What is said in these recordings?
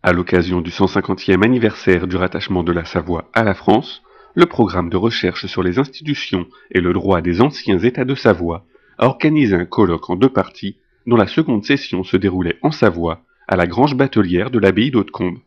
À l'occasion du 150e anniversaire du rattachement de la Savoie à la France, le programme de recherche sur les institutions et le droit des anciens États de Savoie a organisé un colloque en 2 parties, dont la seconde session se déroulait en Savoie, à la Grange Batelière de l'abbaye d'Hautecombe.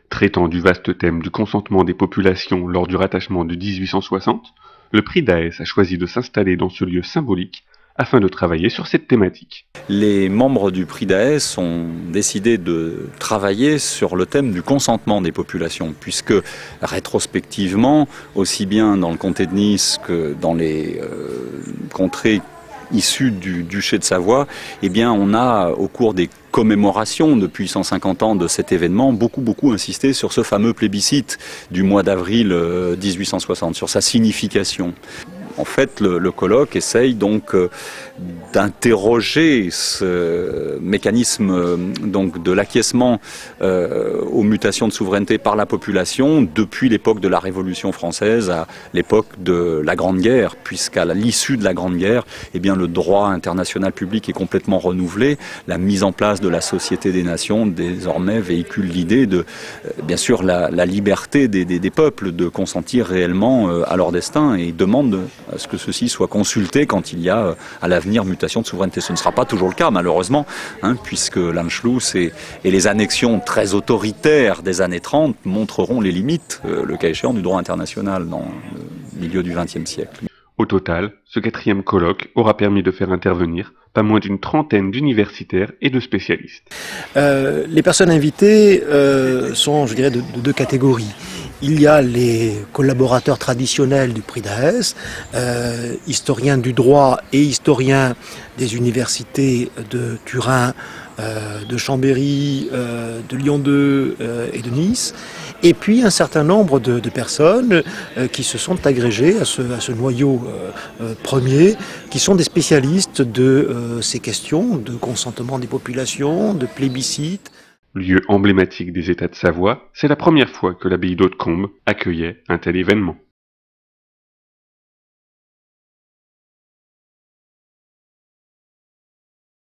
Traitant du vaste thème du consentement des populations lors du rattachement de 1860, le prix d'Aès a choisi de s'installer dans ce lieu symbolique afin de travailler sur cette thématique. Les membres du prix d'Aès ont décidé de travailler sur le thème du consentement des populations, puisque rétrospectivement, aussi bien dans le comté de Nice que dans les contrées issues du duché de Savoie, eh bien, on a, au cours des commémorations depuis 150 ans de cet événement, beaucoup insisté sur ce fameux plébiscite du mois d'avril 1860, sur sa signification. En fait, le colloque essaye donc d'interroger ce mécanisme donc de l'acquiescement aux mutations de souveraineté par la population depuis l'époque de la Révolution française à l'époque de la Grande Guerre, puisqu'à l'issue de la Grande Guerre, eh bien, le droit international public est complètement renouvelé. La mise en place de la Société des Nations désormais véhicule l'idée de, bien sûr, la liberté des peuples de consentir réellement à leur destin et demande à ce que ceci soit consulté quand il y a à l'avenir mutation de souveraineté. Ce ne sera pas toujours le cas, malheureusement, puisque l'Anschluss et les annexions très autoritaires des années 30 montreront les limites, le cas échéant, du droit international dans le milieu du XXe siècle. Au total, ce 4e colloque aura permis de faire intervenir pas moins d'une trentaine d'universitaires et de spécialistes. Les personnes invitées sont, je dirais, de 2 catégories. Il y a les collaborateurs traditionnels du prix d'Aès, historiens du droit et historiens des universités de Turin, de Chambéry, de Lyon 2 et de Nice. Et puis un certain nombre de personnes qui se sont agrégées à ce noyau premier, qui sont des spécialistes de ces questions de consentement des populations, de plébiscite. Lieu emblématique des États de Savoie, c'est la première fois que l'abbaye d'Hautecombe accueillait un tel événement.